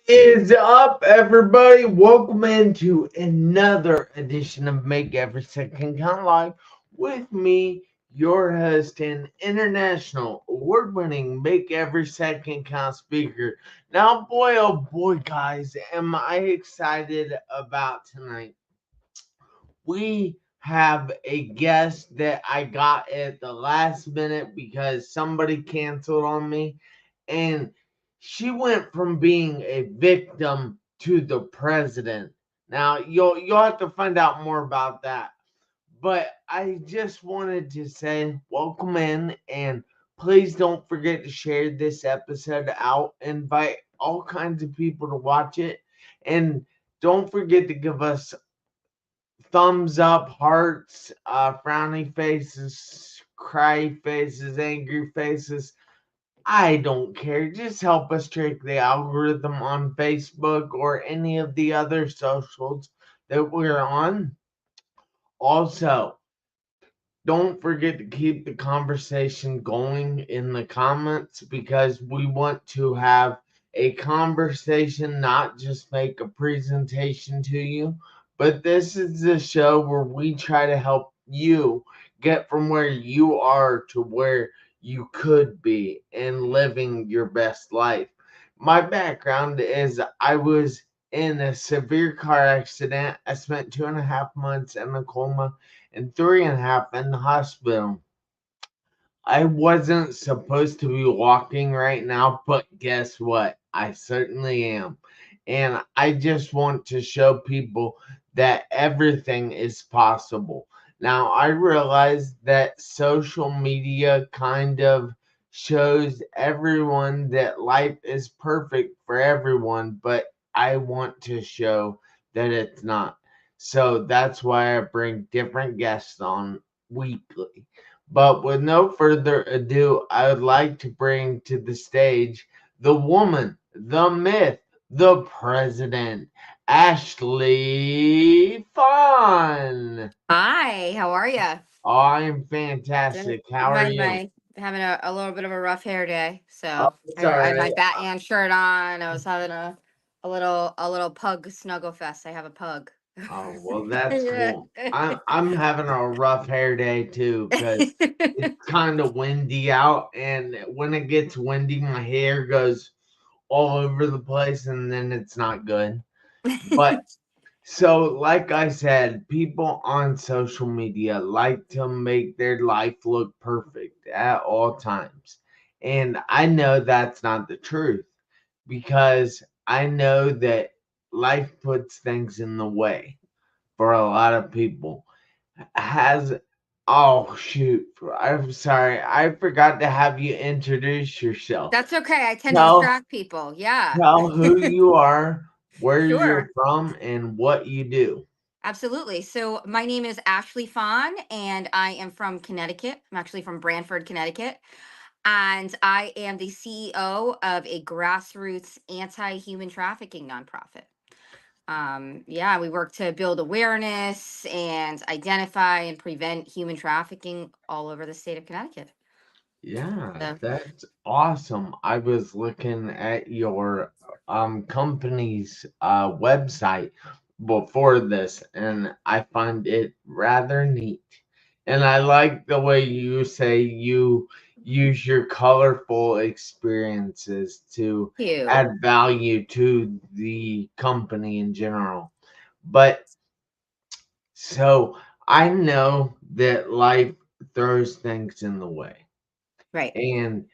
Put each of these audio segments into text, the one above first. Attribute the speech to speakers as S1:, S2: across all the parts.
S1: Is up, everybody? Welcome into another edition of Make Every Second Count Live with me, your host and international award-winning Make Every Second Count speaker. Now, boy, oh boy, guys, am I excited about tonight. We have a guest that I got at the last minute because somebody canceled on me, and she went from being a victim to the president. Now you'll have to find out more about that. But I just wanted to say welcome in, and please don't forget to share this episode out. Invite all kinds of people to watch it, and don't forget to give us thumbs up, hearts, frowny faces, cry faces, angry faces. I don't care. Just help us trick the algorithm on Facebook or any of the other socials that we're on. Also, don't forget to keep the conversation going in the comments because we want to have a conversation, not just make a presentation to you. But this is the show where we try to help you get from where you are to where you could be and living your best life. My background is I was in a severe car accident. I spent 2.5 months in a coma and 3.5 in the hospital. I wasn't supposed to be walking right now, but guess what? I certainly am. And I just want to show people that everything is possible. Now, I realize that social media kind of shows everyone that life is perfect for everyone, but I want to show that it's not. So that's why I bring different guests on weekly. But with no further ado, I would like to bring to the stage the woman, the myth, the president, Ashley Phan.
S2: Hi, how are you?
S1: I'm fantastic. How are you?
S2: My having a little bit of a rough hair day,
S1: Oh,
S2: so
S1: it's all
S2: I had
S1: right.
S2: my Batman shirt on. I was having a little pug snuggle fest. I have a pug.
S1: Oh, well, that's
S2: Yeah.
S1: cool. I'm having a rough hair day too because it's kind of windy out, and when it gets windy, my hair goes all over the place, and then it's not good. But so, like I said, people on social media like to make their life look perfect at all times. And I know that's not the truth because I know that life puts things in the way for a lot of people. Has Oh shoot, I'm sorry. I forgot to have you introduce yourself.
S2: That's okay. I tend to
S1: Tell
S2: distract people. Yeah.
S1: tell who you are, where you're
S2: Sure.
S1: from, and what you do.
S2: Absolutely. So my name is Ashley Phan, and I am from Connecticut. I'm actually from Branford, Connecticut. And I am the CEO of a grassroots anti-human trafficking nonprofit. Yeah, we work to build awareness and identify and prevent human trafficking all over the state of Connecticut.
S1: Yeah,
S2: So,
S1: that's awesome. I was looking at your company's website before this, and I find it rather neat. And I like the way you say you use your colorful experiences to
S2: thank you.
S1: add value to the company in general. But so I know that life throws things in the way.
S2: Right.
S1: And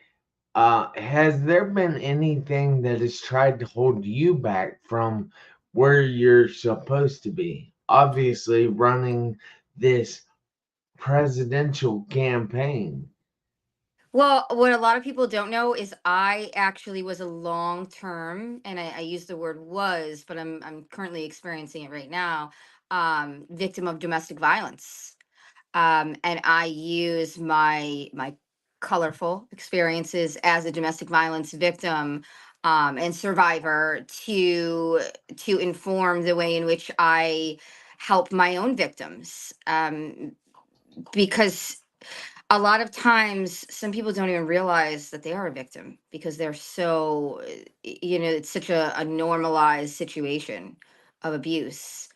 S1: has there been anything that has tried to hold you back from where you're supposed to be? Obviously, running this presidential campaign.
S2: Well, what a lot of people don't know is I actually was a long term, and I use the word was, but I'm currently experiencing it right now, victim of domestic violence. And I use my colorful experiences as a domestic violence victim and survivor to inform the way in which I help my own victims. Because A lot of times some people don't even realize that they are a victim because they're so it's such a normalized situation of abuse.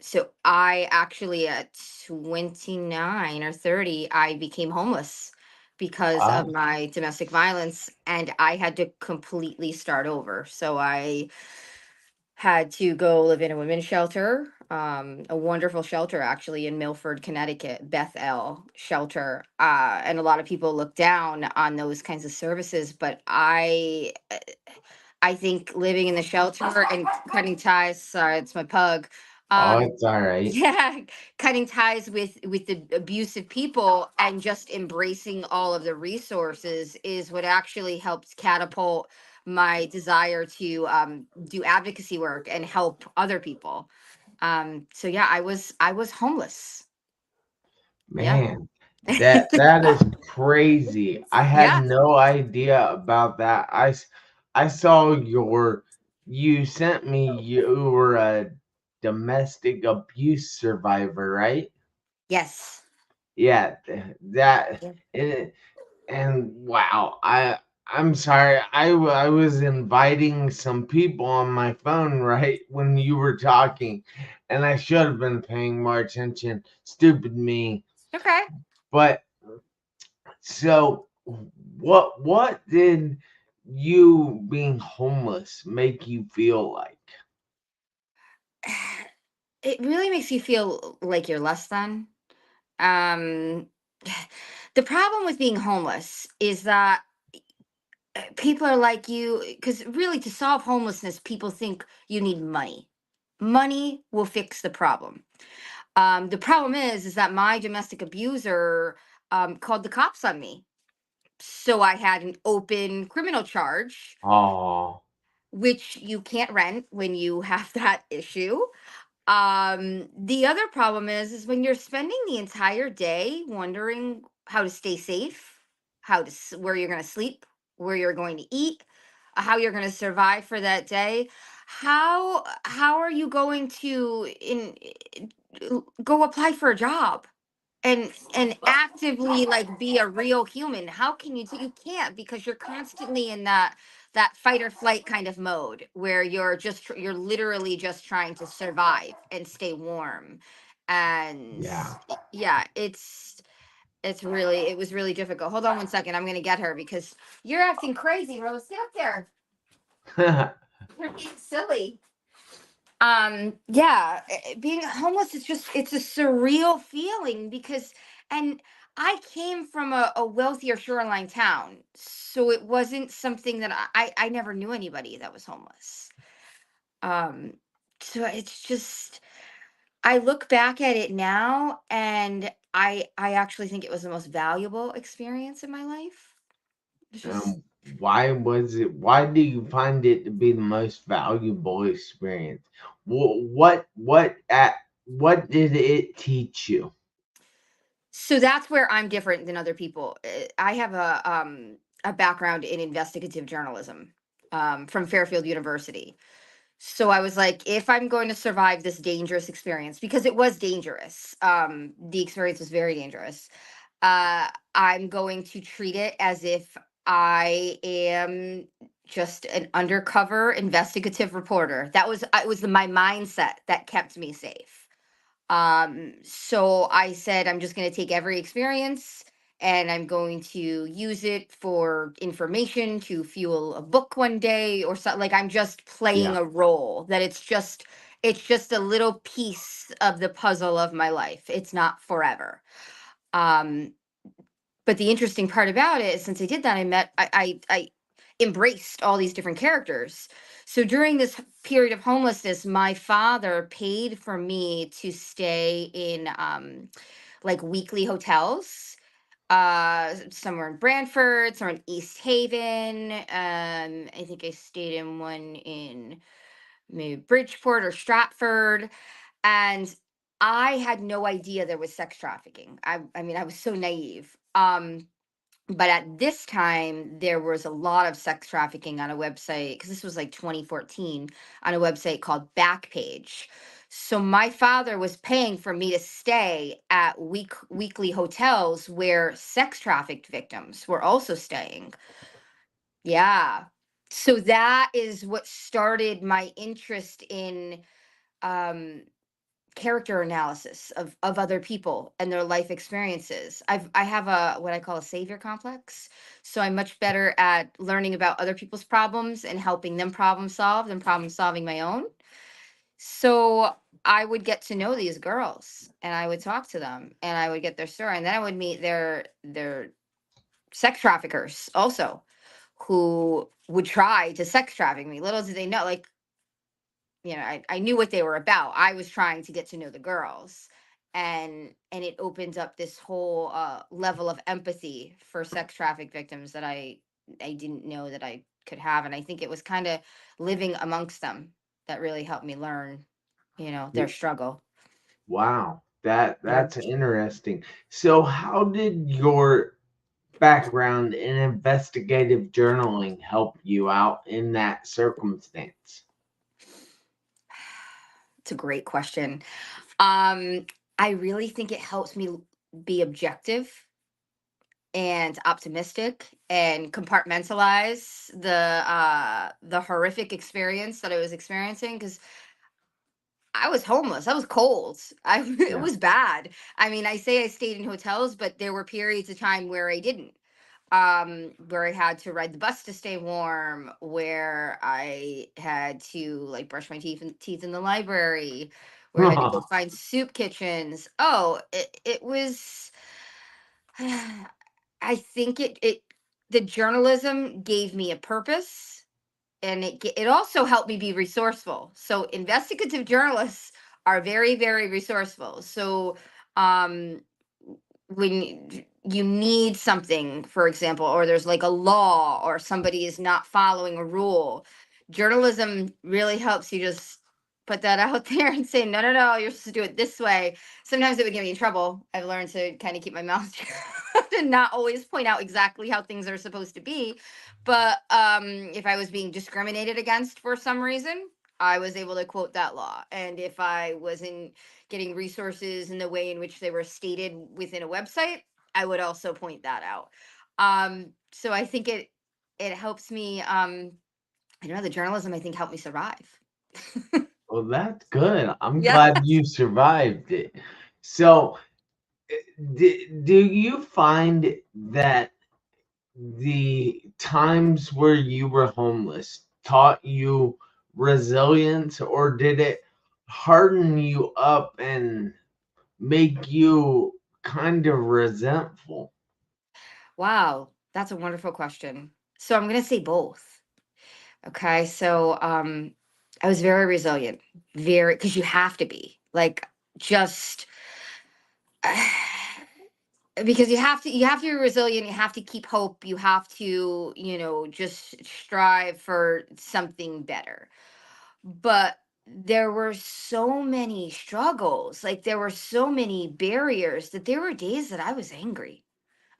S2: So I actually at 29 or 30 I became homeless because of
S1: Wow.
S2: my domestic violence, and I had to completely start over. So I had to go live in a women's shelter, a wonderful shelter actually in Milford, Connecticut, Bethel shelter. And a lot of people look down on those kinds of services, but I think living in the shelter and cutting ties. Sorry, it's my pug.
S1: Oh,
S2: Um,
S1: it's all right.
S2: yeah, cutting ties with the abusive people and just embracing all of the resources is what actually helped catapult my desire to do advocacy work and help other people. So yeah, I was homeless. Yeah.
S1: Man, that is crazy. I had
S2: Yeah.
S1: no idea about that. I saw you sent me you were a domestic abuse survivor, right?
S2: Yes.
S1: Yeah, that
S2: Yeah.
S1: and, and wow, I'm sorry. I was inviting some people on my phone right when you were talking, and I should have been paying more attention. Stupid me.
S2: Okay.
S1: But so, what did you being homeless make you feel like?
S2: It really makes you feel like you're less than. Um, the problem with being homeless is that people are like you because really to solve homelessness, people think you need money. Money will fix the problem. The problem is that my domestic abuser called the cops on me. So I had an open criminal charge,
S1: Oh,
S2: which you can't rent when you have that issue. The other problem is when you're spending the entire day wondering how to stay safe, where you're going to sleep, where you're going to eat, how you're going to survive for that day. How are you going to go apply for a job and actively like be a real human? How can you can't, because you're constantly in that fight or flight kind of mode where you're literally just trying to survive and stay warm. And
S1: yeah.
S2: yeah, it was really difficult. Hold on one second, I'm gonna get her because you're acting crazy, Rose. Get up there. You're being silly. Yeah, being homeless is just, it's a surreal feeling because, and I came from a wealthier shoreline town, so it wasn't something that I never knew anybody that was homeless. um so it's just, I look back at it now and I actually think it was the most valuable experience in my life. It's just,
S1: Why was it? Why do you find it to be the most valuable experience? What did it teach you?
S2: so that's where I'm different than other people. I have a background in investigative journalism from Fairfield University. So I was like, if I'm going to survive this dangerous experience, because it was dangerous, the experience was very dangerous. I'm going to treat it as if I am just an undercover investigative reporter. That was, it was my mindset that kept me safe. So I said, I'm just going to take every experience and I'm going to use it for information to fuel a book one day or something. Like I'm just
S1: Yeah,
S2: playing a role, that it's just a little piece of the puzzle of my life. It's not forever. Um, but the interesting part about it is since I did that, I embraced all these different characters. So during this period of homelessness, my father paid for me to stay in like weekly hotels, somewhere in Brantford, somewhere in East Haven. I think I stayed in one in maybe Bridgeport or Stratford. And I had no idea there was sex trafficking. I mean, I was so naive. But at this time, there was a lot of sex trafficking on a website because this was like 2014, on a website called Backpage. So my father was paying for me to stay at weekly hotels where sex trafficked victims were also staying. Yeah. So that is what started my interest in um character analysis of other people and their life experiences. I have a what I call a savior complex. So I'm much better at learning about other people's problems and helping them problem solve than problem solving my own. So I would get to know these girls and I would talk to them and I would get their story and then I would meet their sex traffickers also who would try to sex traffic me. Little did they know, like, I knew what they were about. I was trying to get to know the girls. And it opens up this whole level of empathy for sex traffic victims that I didn't know that I could have. And I think it was kind of living amongst them that really helped me learn, their struggle.
S1: Wow,
S2: Yeah.
S1: that's interesting. So, how did your background in investigative journaling help you out in that circumstance?
S2: It's a great question. Um, I really think it helps me be objective and optimistic and compartmentalize the horrific experience that I was experiencing because I was homeless. I was cold. It
S1: Yeah.
S2: was bad. I mean, I say I stayed in hotels, but there were periods of time where I didn't. Where I had to ride the bus to stay warm, where I had to like brush my teeth in the library, where I had to go find soup kitchens. Oh, it was I think it the journalism gave me a purpose and it also helped me be resourceful. So investigative journalists are very very resourceful. So um when you need something, for example, or there's like a law or somebody is not following a rule, journalism really helps you just put that out there and say, no, no, no, you're supposed to do it this way. Sometimes it would get me in trouble. I've learned to kind of keep my mouth shut and not always point out exactly how things are supposed to be. But if I was being discriminated against for some reason, I was able to quote that law. And if I wasn't getting resources in the way in which they were stated within a website, I would also point that out. So I think it helps me. I don't know, the journalism I think helped me survive.
S1: Well, that's good. I'm
S2: Yeah.
S1: glad you survived it. So, do you find that the times where you were homeless taught you resilience, or did it harden you up and make you kind of resentful?
S2: Wow, that's a wonderful question. So I'm gonna say both. Okay, so I was very resilient, very because you have to be like just because you have to be resilient, you have to keep hope, you have to just strive for something better. But there were so many struggles, like there were so many barriers that there were days that I was angry.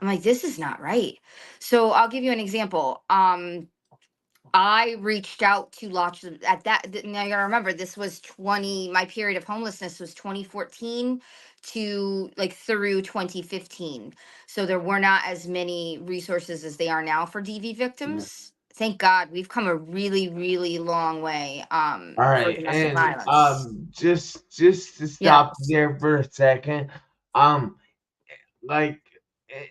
S2: I'm like, this is not right. So I'll give you an example. I reached out to lots of at that. Now you gotta remember, this was 20. My period of homelessness was 2014 to like through 2015. So there were not as many resources as they are now for DV
S1: Yeah.
S2: victims. Thank God, we've come a really, really long way
S1: All
S2: for
S1: right,
S2: domestic
S1: and
S2: violence.
S1: just to
S2: Yeah,
S1: stop there for a second, um, like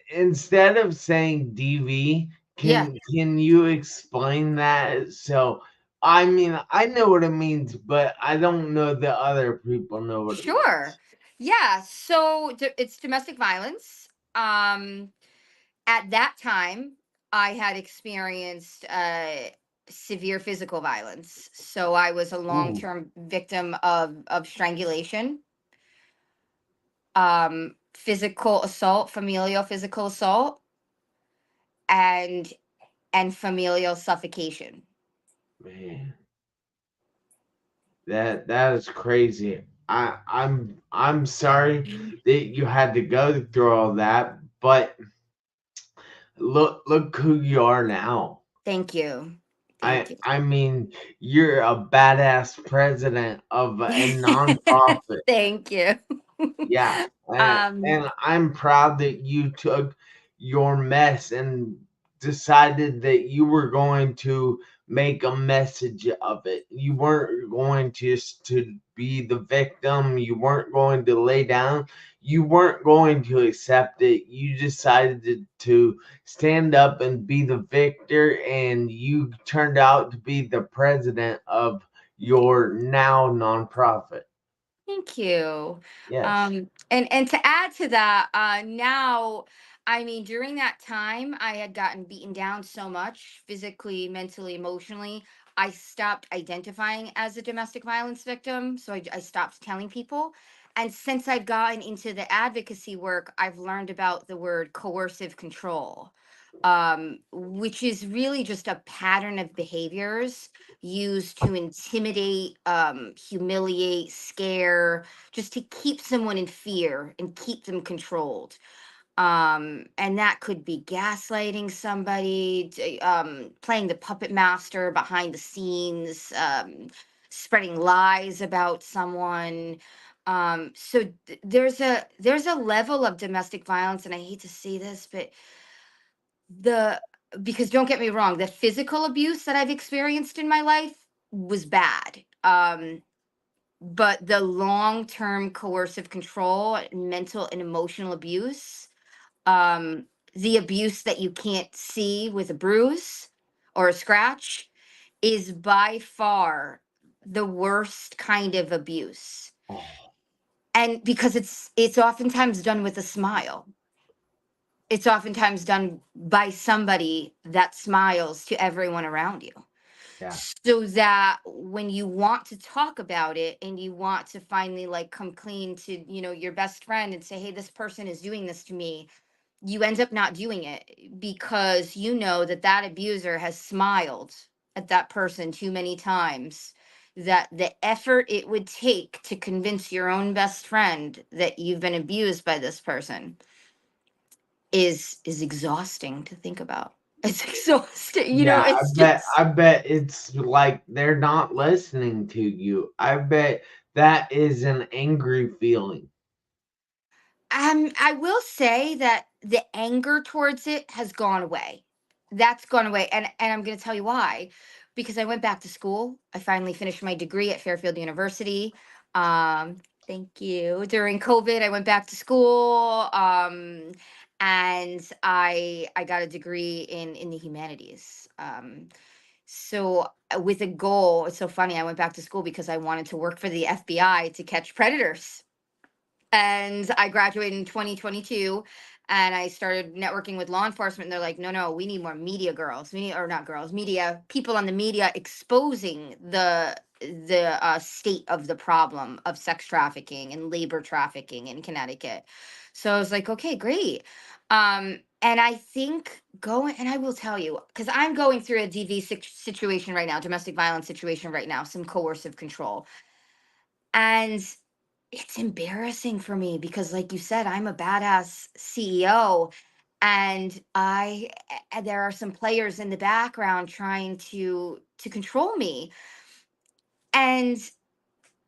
S1: instead of saying DV,
S2: yeah,
S1: can you explain that? So, I mean, I know what it means, but I don't know that other people know what it
S2: sure.
S1: means.
S2: Yeah, so it's domestic violence. At that time, I had experienced severe physical violence. So I was a
S1: Ooh,
S2: long-term victim of strangulation, physical assault, familial physical assault, and familial suffocation.
S1: man, that is crazy. I'm sorry that you had to go through all that, but look who you are now.
S2: Thank you. Thank you.
S1: I mean, you're a badass president of a nonprofit.
S2: Thank you.
S1: Yeah,
S2: um,
S1: and I'm proud that you took your mess and decided that you were going to make a message of it. You weren't going just to be the victim. You weren't going to lay down. You weren't going to accept it. You decided to stand up and be the victor, and you turned out to be the president of your now nonprofit.
S2: Thank you.
S1: Yes.
S2: And to add to that, now, I mean, during that time, I had gotten beaten down so much, physically, mentally, emotionally. I stopped identifying as a domestic violence victim, so I stopped telling people. And since I've gotten into the advocacy work, I've learned about the word coercive control, which is really just a pattern of behaviors used to intimidate, humiliate, scare, just to keep someone in fear and keep them controlled. And that could be gaslighting somebody, playing the puppet master behind the scenes, spreading lies about someone. There's a level of domestic violence, and I hate to say this, but the because don't get me wrong, the physical abuse that I've experienced in my life was bad. But the long-term coercive control, mental and emotional abuse, um, the abuse that you can't see with a bruise or a scratch, is by far the worst kind of abuse.
S1: Oh,
S2: And because it's oftentimes done with a smile. It's oftentimes done by somebody that smiles to everyone around you.
S1: yeah.
S2: So that when you want to talk about it and you want to finally like come clean to, your best friend and say, hey, this person is doing this to me, you end up not doing it because you know that that abuser has smiled at that person too many times, that the effort it would take to convince your own best friend that you've been abused by this person is exhausting to think about. It's exhausting,
S1: Yeah,
S2: it's just.
S1: I bet it's like they're not listening to you. I bet that is an angry feeling.
S2: I will say that the anger towards it has gone away. That's gone away, and I'm going to tell you why. Because I went back to school. I finally finished my degree at Fairfield University. Um, Thank you. During COVID, I went back to school, and I got a degree in the humanities. With a goal, it's so funny. I went back to school because I wanted to work for the FBI to catch predators, and I graduated in 2022, and I started networking with law enforcement. And they're like, no, no, we need more media girls. We need, or not girls, media people on the media exposing the state of the problem of sex trafficking and labor trafficking in Connecticut. So I was like, okay, great. And I think going, and I will tell you, because I'm going through a DV situation right now, domestic violence situation right now, some coercive control. And it's embarrassing for me because, like you said, I'm a badass CEO, and there are some players in the background trying to control me. And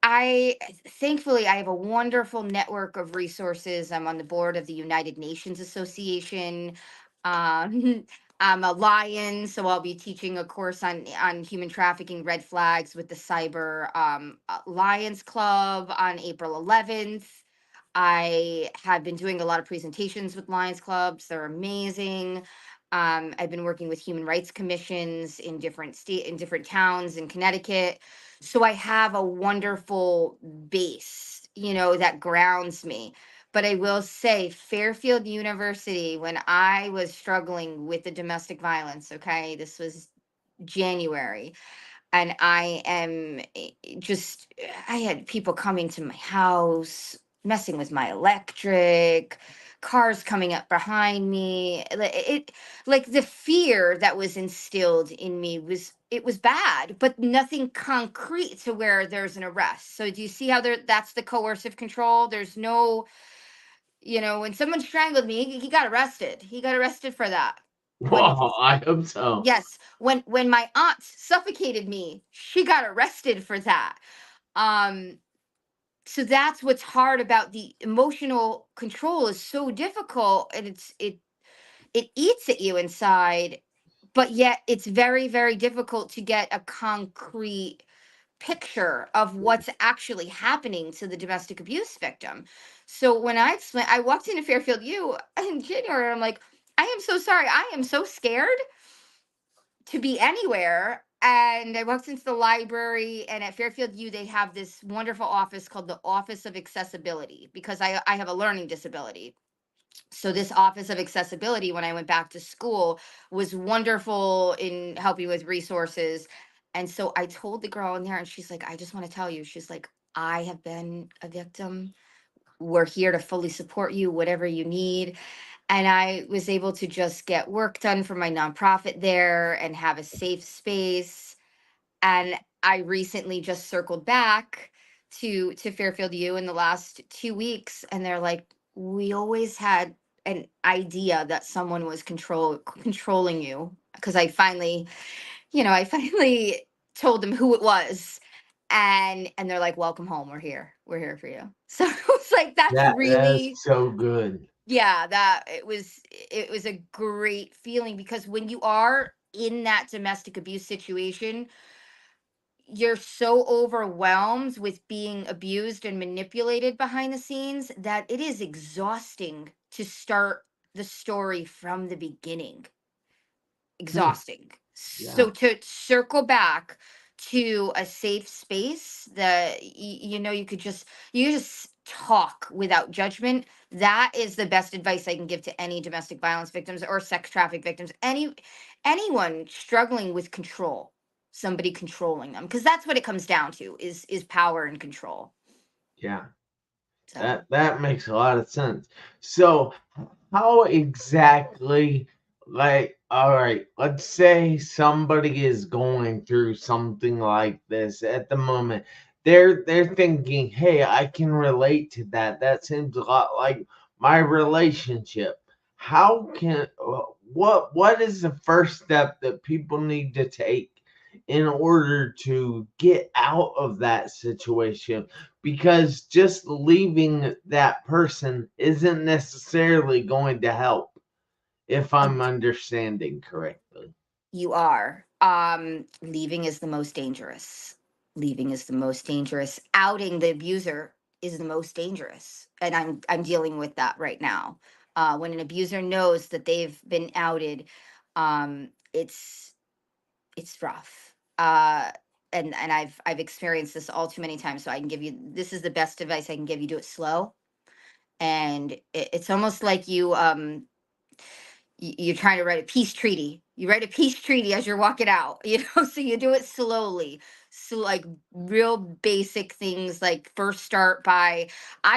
S2: I thankfully I have a wonderful network of resources. I'm on the board of the United Nations Association. Um, I'm a lion, so I'll be teaching a course on human trafficking red flags with the Cyber Lions Club on April 11th. I have been doing a lot of presentations with Lions Clubs. They're amazing. I've been working with human rights commissions in different towns in Connecticut. So I have a wonderful base, that grounds me. But I will say, Fairfield University, when I was struggling with the domestic violence, okay, this was January, and I had people coming to my house, messing with my electric, cars coming up behind me. Like the fear that was instilled in me was bad, but nothing concrete to where there's an arrest. So do you see how that's the coercive control? There's no, when someone strangled me, he got arrested. He got arrested for that. When
S1: Well, I hope so.
S2: yes, when my aunt suffocated me, she got arrested for that. Um so that's what's hard about the emotional control is so difficult, and it eats at you inside, but yet it's very, very difficult to get a concrete picture of what's actually happening to the domestic abuse victim. So when I walked into Fairfield U in January, I'm like, I am so sorry. I am so scared to be anywhere. And I walked into the library, and at Fairfield U, they have this wonderful office called the Office of Accessibility, because I have a learning disability. So this Office of Accessibility, when I went back to school, was wonderful in helping with resources. And so I told the girl in there, and she's like, I just want to tell you, she's like, I have been a victim. We're here to fully support you, whatever you need. And I was able to just get work done for my nonprofit there and have a safe space. And I recently just circled back to Fairfield U in the last 2 weeks, and they're like, we always had an idea that someone was controlling you, because I finally told them who it was. And they're like, welcome home, we're here for you. So it was like, that's
S1: That's
S2: really,
S1: so good.
S2: yeah, that it was a great feeling, because when you are in that domestic abuse situation, you're so overwhelmed with being abused and manipulated behind the scenes that it is exhausting to start the story from the beginning.
S1: Hmm.
S2: Exhausting.
S1: Yeah.
S2: So to circle back to a safe space that you just talk without judgment. That is the best advice I can give to any domestic violence victims or sex traffic victims. Anyone struggling with control, somebody controlling them, because that's what it comes down to is power and control.
S1: Yeah.
S2: So
S1: That makes a lot of sense. So, how exactly, like, all right, let's say somebody is going through something like this at the moment. They're thinking, "Hey, I can relate to that. That seems a lot like my relationship." How can what is the first step that people need to take in order to get out of that situation? Because just leaving that person isn't necessarily going to help, if I'm understanding correctly.
S2: you are. Leaving is the most dangerous. Leaving is the most dangerous. Outing the abuser is the most dangerous. And I'm dealing with that right now. When an abuser knows that they've been outed, it's rough. And I've experienced this all too many times. So I can give you, this is the best advice I can give you: do it slow. And it's almost like you're trying to write a peace treaty. You write a peace treaty as you're walking out, so you do it slowly. So, like, real basic things, like, I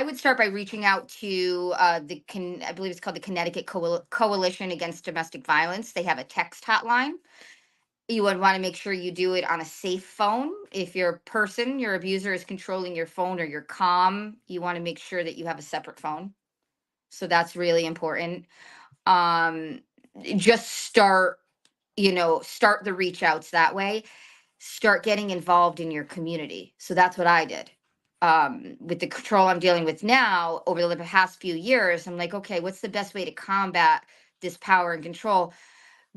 S2: would start by reaching out to I believe it's called the Connecticut Coalition Against Domestic Violence. They have a text hotline. You would want to make sure you do it on a safe phone. If your abuser is controlling your phone or your comm, you want to make sure that you have a separate phone. So that's really important. um just start the reach outs that way. Start getting involved in your community. So that's what I did. With the control I'm dealing with now, over the past few years, I'm like, okay, what's the best way to combat this power and control?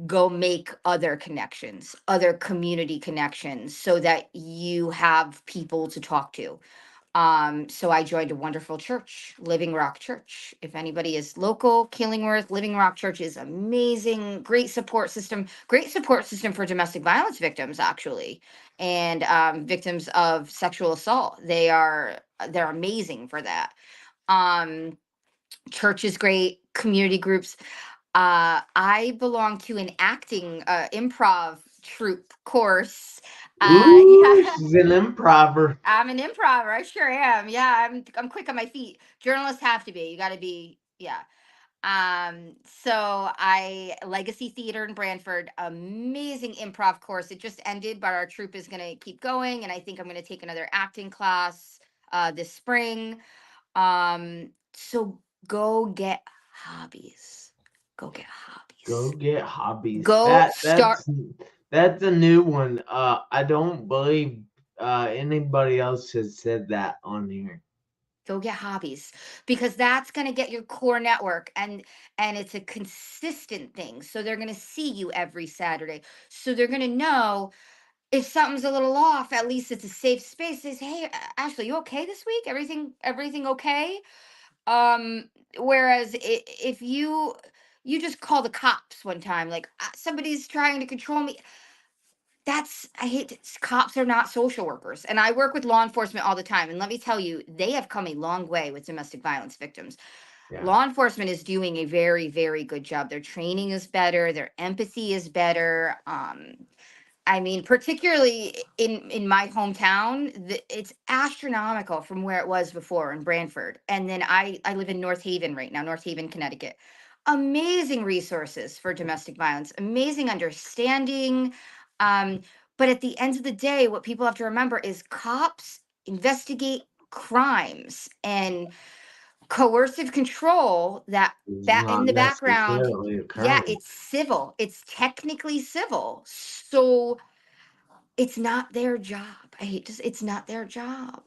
S2: Go make other connections, other community connections, so that you have people to talk to. So I joined a wonderful church, Living Rock Church. If anybody is local, Killingworth, Living Rock Church is amazing. Great support system for domestic violence victims, actually, and victims of sexual assault. They're amazing for that. Um, Church is great. Community groups. I belong to an acting improv troupe course.
S1: Ooh,
S2: Yeah.
S1: she's an improver.
S2: I'm an improver. I sure am. Yeah, I'm quick on my feet. Journalists have to be. You got to be. Yeah. So I Legacy Theater in Brantford, amazing improv course. It just ended, but our troupe is going to keep going, and I think I'm going to take another acting class this spring. So go get hobbies. Go get hobbies.
S1: Go get hobbies.
S2: Go
S1: That
S2: start.
S1: that's a new one. I don't believe anybody else has said that on here.
S2: Go get hobbies, because that's going to get your core network, and it's a consistent thing. So they're going to see you every Saturday. So they're going to know if something's a little off. At least it's a safe space. Says, "Hey, Ashley, you okay this week? Everything okay?" Um Whereas if you just call the cops one time, like, somebody's trying to control me. That's I hate Cops are not social workers, and I work with law enforcement all the time, and let me tell you, they have come a long way with domestic violence victims.
S1: Yeah.
S2: Law enforcement is doing a very, very good job. Their training is better, their empathy is better. I mean, particularly in my hometown, it's astronomical from where it was before in Branford. And then I live in North Haven right now, North Haven, Connecticut. Amazing resources for domestic violence, amazing understanding. Um, but at the end of the day, what people have to remember is cops investigate crimes, and coercive control,
S1: It's
S2: that in
S1: not
S2: the background.
S1: necessarily a
S2: Yeah,
S1: crime.
S2: it's civil, it's technically civil. So it's not their job. I hate to say, it's not their job.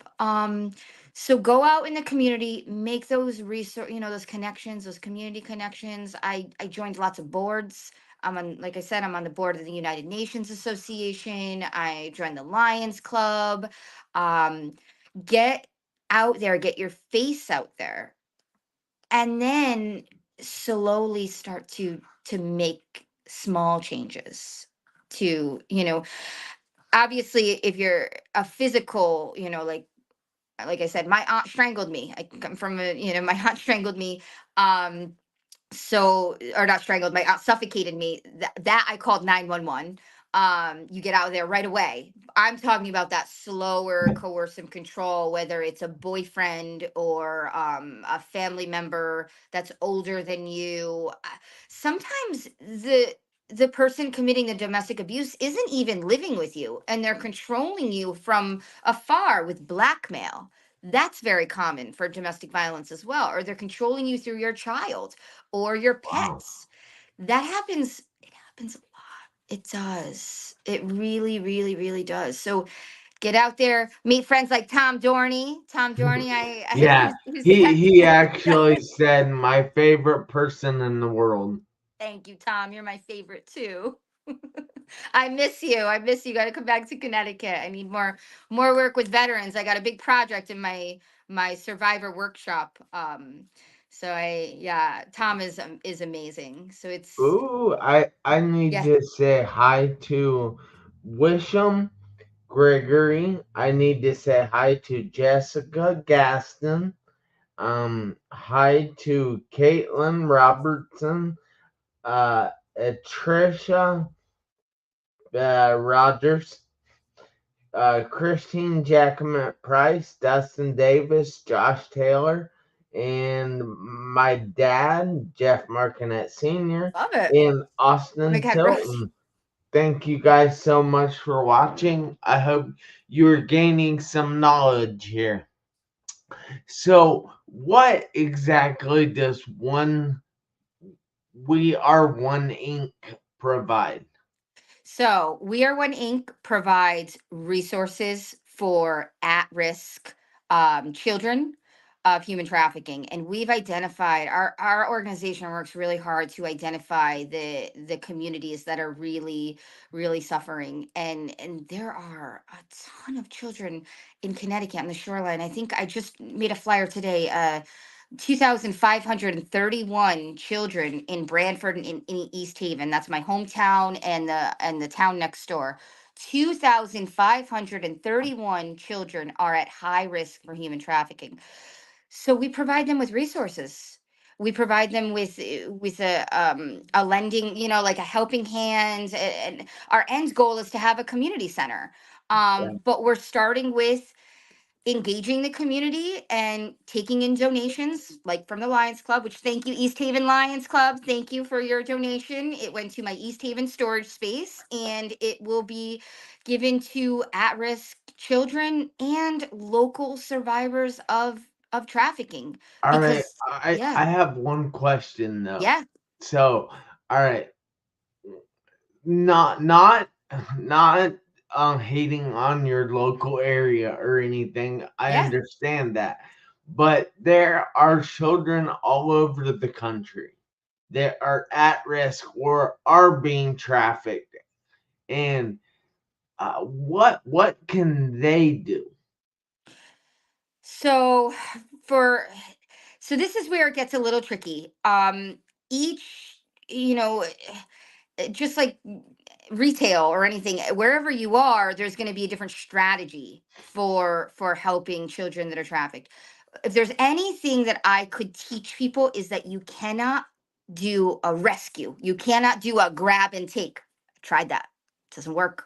S2: So go out in the community, make those resource, those connections, those community connections. I joined lots of boards. Like I said, I'm on the board of the United Nations Association. I joined the Lions Club. Um, get out there, get your face out there, and then slowly start to make small changes. To Obviously, if you're a physical, like I said, my aunt strangled me. I come from a, my aunt strangled me. um or not strangled, my aunt suffocated me. That I called 911. You get out of there right away. I'm talking about that slower coercive control, whether it's a boyfriend or a family member that's older than you. Sometimes the person committing the domestic abuse isn't even living with you, and they're controlling you from afar with blackmail. That's very common for domestic violence as well. Or they're controlling you through your child or your
S1: Wow.
S2: pets. That happens. It happens a lot. It does. It really, really, really does. So get out there, meet friends like Tom Dorney. Tom Dorney,
S1: Yeah,
S2: who's
S1: he
S2: texting.
S1: actually said my favorite person in the world.
S2: Thank you, Tom. You're my favorite too. I miss you. I miss you. Got to come back to Connecticut. I need more work with veterans. I got a big project in my survivor workshop. So yeah, Tom is amazing. So it's
S1: Ooh, I need
S2: yeah.
S1: to say hi to Wisham Gregory. I need to say hi to Jessica Gaston. Hi to Caitlin Robertson, uh, Trisha Rogers, Christine Jacquemin Price, Dustin Davis, Josh Taylor, and my dad, Jeff Marconette Sr.,
S2: Love it.
S1: and
S2: Oh my
S1: Austin
S2: God, Rush.
S1: Tilton. Thank you guys so much for watching. I hope you're gaining some knowledge here. So, what exactly does We Are One Inc. provide?
S2: So, We Are One Inc. provides resources for at risk children of human trafficking. And we've identified, our organization works really hard to identify the communities that are really, really suffering. And there are a ton of children in Connecticut on the shoreline. I think I just made a flyer today. 2,531 children in Branford and in East Haven. That's my hometown and the town next door. 2,531 children are at high risk for human trafficking. So we provide them with resources. We provide them with a lending, like a helping hand. And our end goal is to have a community center. But we're starting with engaging the community and taking in donations, like from the Lions Club, which, thank you, East Haven Lions Club. Thank you for your donation. It went to my East Haven storage space, and it will be given to at-risk children and local survivors of trafficking.
S1: All right,
S2: Because yeah,
S1: I have one question though.
S2: yeah.
S1: So, All right, not not hating on your local area or anything. I
S2: Yeah.
S1: understand that, but there are children all over the country that are at risk or are being trafficked, and what can they do?
S2: So for so this is where it gets a little tricky. Each, you know, just like retail or anything, wherever you are, there's going to be a different strategy for helping children that are trafficked. If there's anything that I could teach people is that you cannot do a rescue. You cannot do a grab and take. I tried that. It doesn't work.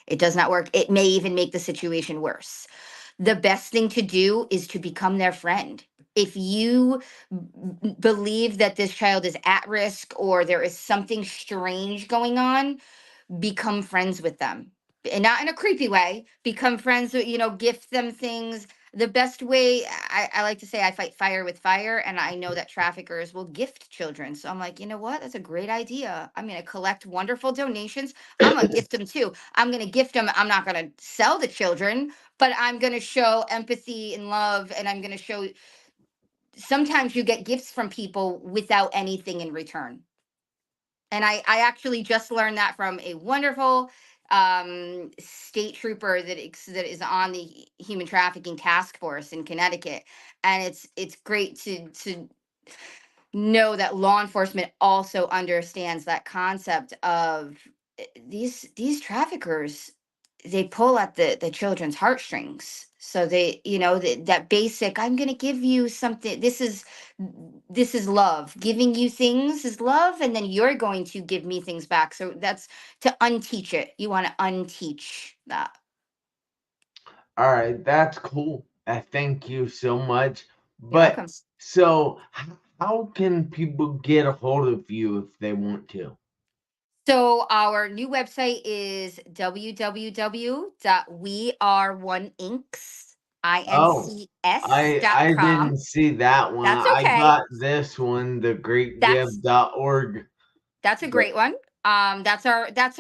S2: It does not work. It may even make the situation worse. The best thing to do is to become their friend. If you believe that this child is at risk or there is something strange going on, become friends with them, and not in a creepy way. Become friends with, gift them things. The best way, I like to say, I fight fire with fire, and I know that traffickers will gift children, so I'm like, you know what, that's a great idea. I'm going to collect wonderful donations. I'm going to gift them too. I'm going to gift them. I'm not going to sell the children, but I'm going to show empathy and love, and I'm going to show. Sometimes you get gifts from people without anything in return, and I actually just learned that from a wonderful state trooper that is on the human trafficking task force in Connecticut. And it's great to know that law enforcement also understands that concept of these traffickers. They pull at the children's heartstrings, so they, that basic, I'm going to give you something, this is love. Giving you things is love, and then you're going to give me things back. So that's to unteach it. You want to unteach that.
S1: All right, that's cool. Thank you so much.
S2: You're
S1: But
S2: welcome.
S1: so, how can people get a hold of you if they want to?
S2: So our new website is www.weareoneincs,
S1: Oh, I
S2: incs.com.
S1: didn't see that one.
S2: That's
S1: I
S2: okay.
S1: got this one,
S2: That's
S1: thegreatgive.org.
S2: that's a
S1: But
S2: great one. That's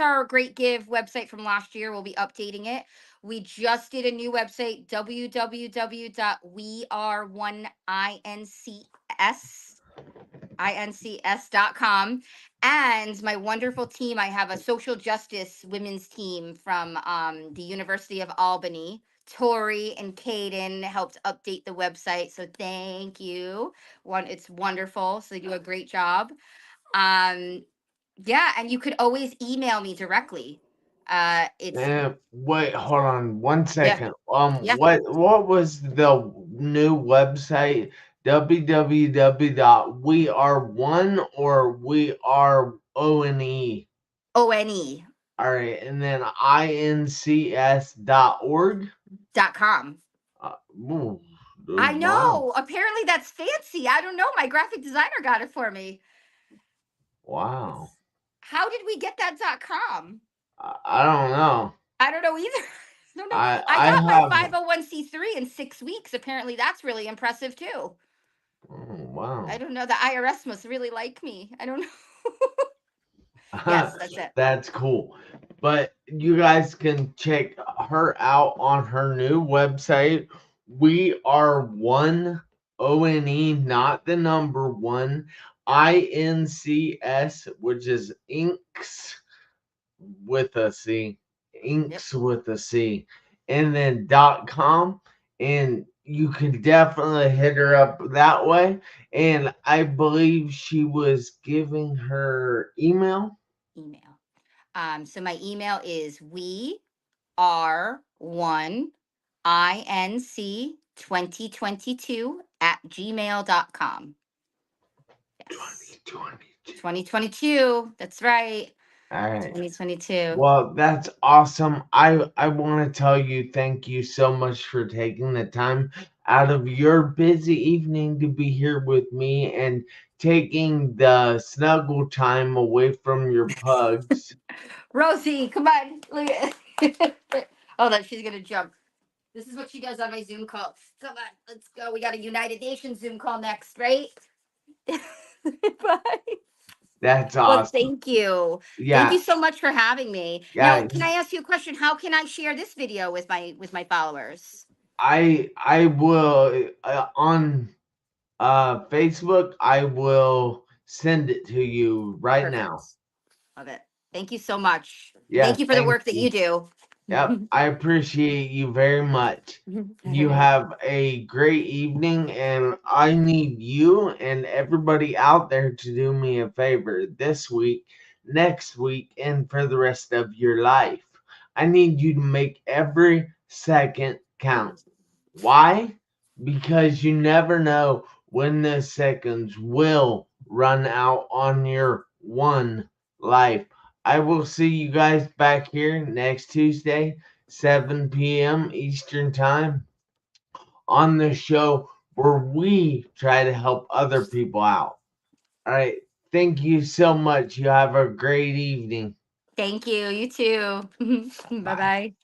S2: our Great Give website from last year. We'll be updating it. We just did a new website, www.weareoneincs.com. And my wonderful team, I have a social justice women's team from the University of Albany. Tori and Kaden helped update the website. So thank you. It's wonderful. So they do a great job. Um, yeah, and you could always email me directly. It's
S1: wait, hold on one
S2: Yeah,
S1: second.
S2: yeah.
S1: What was the new website? www.weare1 or we are ONE?
S2: ONE
S1: All right, and then incs.org.
S2: .com.
S1: Ooh,
S2: I
S1: wow,
S2: know. Apparently that's fancy. I don't know. My graphic designer got it for me.
S1: wow.
S2: It's How did we get that .com?
S1: I don't know.
S2: I don't know either. I don't know. I
S1: I
S2: got my
S1: have.
S2: 501c3 in 6 weeks. Apparently that's really impressive too.
S1: Oh,
S2: I
S1: wow.
S2: don't know. The IRS must really like me. I don't know. Yes, that's it.
S1: That's cool. But you guys can check her out on her new website. We are one ONE, not the number one. INCS, which is inks with a C.
S2: Yep.
S1: Inks with a C. And then .com. And you can definitely hit her up that way. And I believe she was giving her email.
S2: Email. So my email is R1 INC 2022 @gmail.com. Yes.
S1: 2022.
S2: 2022. That's right.
S1: All right.
S2: 2022.
S1: Well, that's awesome. I want to tell you thank you so much for taking the time out of your busy evening to be here with me and taking the snuggle time away from your pugs.
S2: Rosie, come on. Look at Hold on, she's gonna jump. This is what she does on my Zoom call. Come on, let's go. We got a United Nations Zoom call next, right? Bye.
S1: That's
S2: Well,
S1: awesome.
S2: thank you. Thank you
S1: Yeah,
S2: so much for having me. Now,
S1: yeah.
S2: can I ask you a question? How can I share this video with my followers?
S1: I will on Facebook. I will send it to you right
S2: Perfect.
S1: now.
S2: Love it. Thank you so much.
S1: Yeah,
S2: Thank you for the
S1: thank
S2: work that
S1: you.
S2: you do.
S1: Yep, I appreciate you very much.
S2: All
S1: You
S2: right.
S1: have a great evening, and I need you and everybody out there to do me a favor this week, next week, and for the rest of your life. I need you to make every second count. Why? Because you never know when the seconds will run out on your one life. I will see you guys back here next Tuesday, 7 p.m. Eastern Time, on the show where we try to help other people out. All right. Thank you so much. You have a great evening.
S2: Thank you. You too. Bye
S1: Bye.
S2: bye.